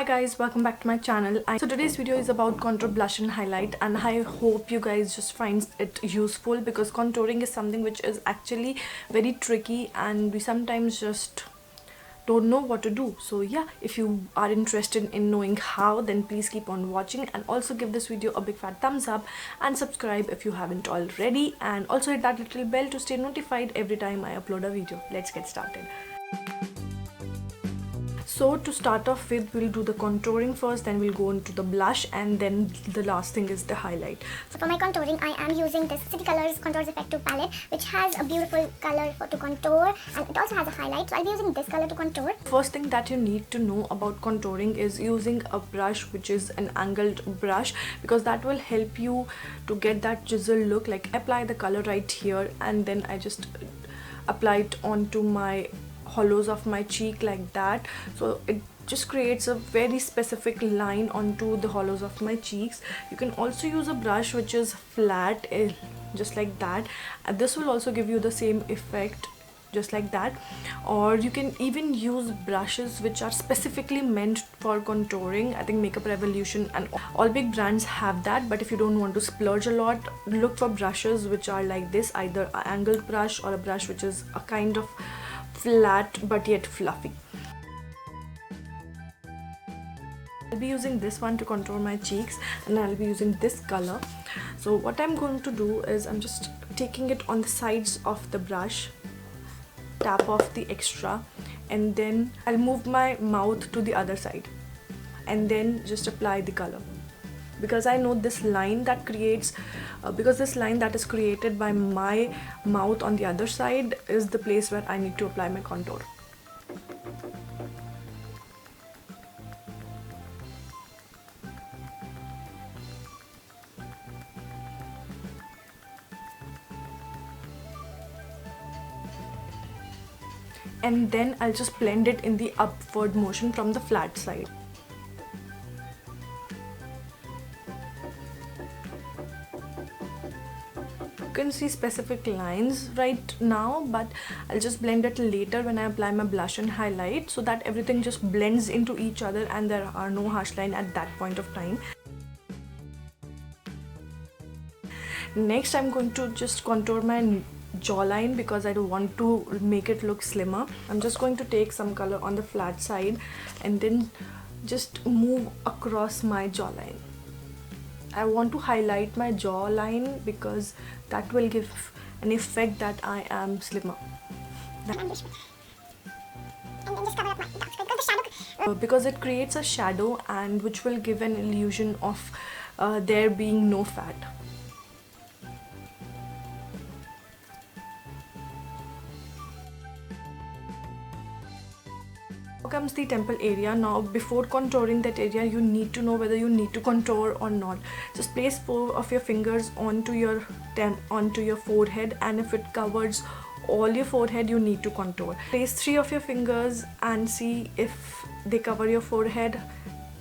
Hi guys, welcome back to my channel. So today's video is about contour, blush and highlight, and I hope you guys just find it useful because contouring is something which is actually very tricky and we sometimes just don't know what to do. So yeah, if you are interested in knowing how, then please keep on watching and also give this video a big fat thumbs up and subscribe if you haven't already, and also hit that little bell to stay notified every time I upload a video. Let's get started. So to start off with, we'll do the contouring first, then we'll go into the blush, and then the last thing is the highlight. So for my contouring, I am using this City Colors Contours Effective palette, which has a beautiful color to contour, and it also has a highlight. So I'll be using this color to contour. First thing that you need to know about contouring is using a brush which is an angled brush, because that will help you to get that chisel look. Like, apply the color right here, and then I just apply it onto my hollows of my cheek like that. So it just creates a very specific line onto the hollows of my cheeks. You can also use a brush which is flat, just like that, and this will also give you the same effect just like that. Or you can even use brushes which are specifically meant for contouring. I think Makeup Revolution and all big brands have that, but if you don't want to splurge a lot, look for brushes which are like this, either an angled brush or a brush which is a kind of flat but yet fluffy. I'll be using this one to contour my cheeks, and I'll be using this color. So what I'm going to do is I'm just taking it on the sides of the brush, tap off the extra, and then I'll move my mouth to the other side and then just apply the color, because I know this line that creates because this line that is created by my mouth on the other side is the place where I need to apply my contour. And then I'll just blend it in the upward motion from the flat side. You can see specific lines right now, but I'll just blend it later when I apply my blush and highlight, so that everything just blends into each other and there are no harsh lines at that point of time. Next, I'm going to just contour my jawline because I don't want to make it look slimmer. I'm just going to take some color on the flat side and then just move across my jawline. I want to highlight my jawline because that will give an effect that I am slimmer. Because it creates a shadow, and which will give an illusion of there being no fat. Comes the temple area. Now, before contouring that area, you need to know whether you need to contour or not. Just place 4 of your fingers onto your forehead, and if it covers all your forehead, you need to contour. Place 3 of your fingers and see if they cover your forehead.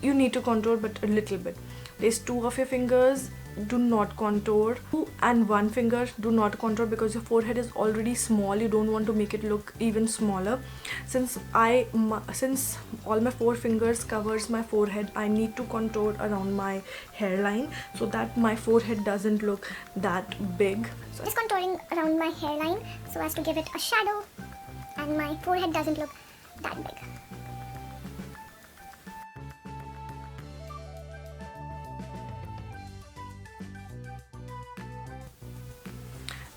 You need to contour, but a little bit. Place 2 of your fingers, do not contour. 2 and 1 finger, do not contour, because your forehead is already small. You don't want to make it look even smaller. Since all my 4 fingers covers my forehead, I need to contour around my hairline so that my forehead doesn't look that big. So just contouring around my hairline so as to give it a shadow and my forehead doesn't look that big.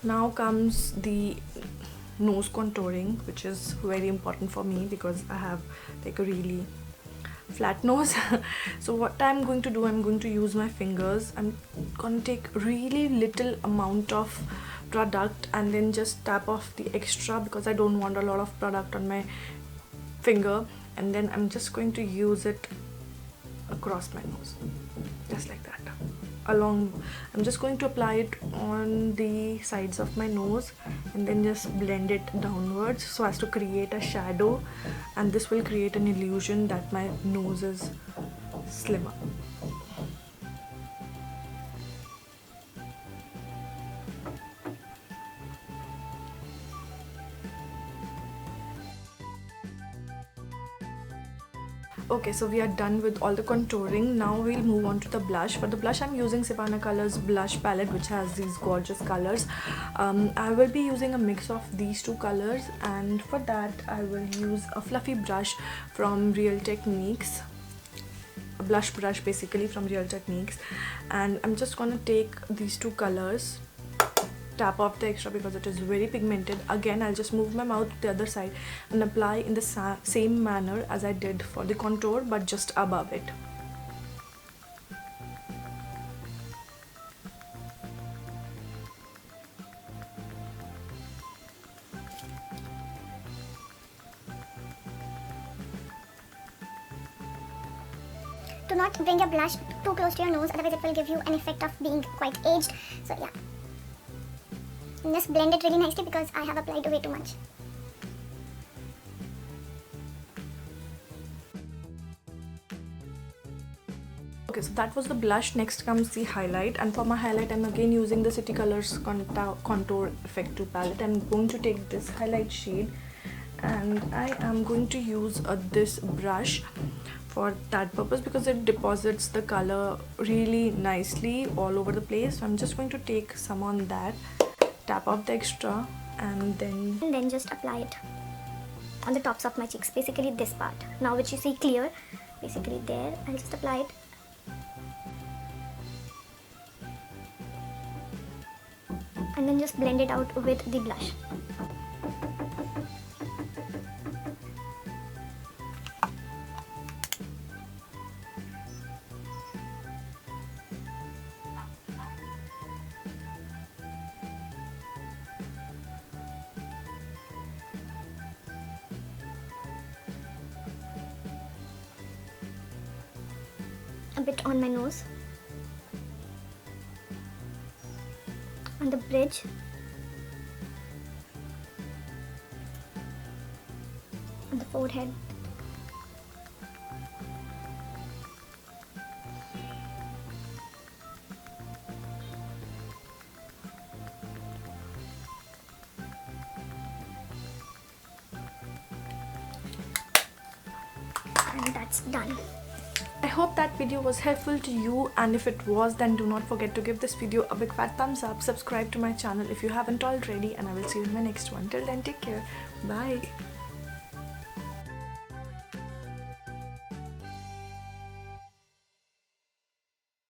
Now comes the nose contouring, which is very important for me because I have like a really flat nose. So what I'm going to do, I'm going to use my fingers. I'm going to take really little amount of product and then just tap off the extra, because I don't want a lot of product on my finger, and then I'm just going to use it across my nose, just like that. I'm just going to apply it on the sides of my nose and then just blend it downwards so as to create a shadow, and this will create an illusion that my nose is slimmer. Okay, so we are done with all the contouring. Now we'll move on to the blush. For the blush, I'm using Savannah Colors blush palette, which has these gorgeous colors. I will be using a mix of these two colors, and for that I will use a fluffy brush from Real Techniques, a blush brush basically from Real Techniques, and I'm just gonna take these two colors, tap off the extra because it is very pigmented. Again, I'll just move my mouth to the other side and apply in the same manner as I did for the contour, but just above it. Do not bring your blush too close to your nose, otherwise it will give you an effect of being quite aged. So yeah, and just blend it really nicely because I have applied way too much. Okay, so that was the blush. Next comes the highlight, and for my highlight I'm again using the City Colors Contour Effective palette. I'm going to take this highlight shade and I am going to use this brush for that purpose because it deposits the color really nicely all over the place. So I'm just going to take some on that, tap off the extra, and then just apply it on the tops of my cheeks, basically this part now which you see clear, basically there. I'll just apply it. And then just blend it out with the blush. A bit on my nose, on the bridge, on the forehead, and that's done. I hope that video was helpful to you, and if it was, then do not forget to give this video a big fat thumbs up, subscribe to my channel if you haven't already, and I will see you in my next one. Till then, take care. Bye.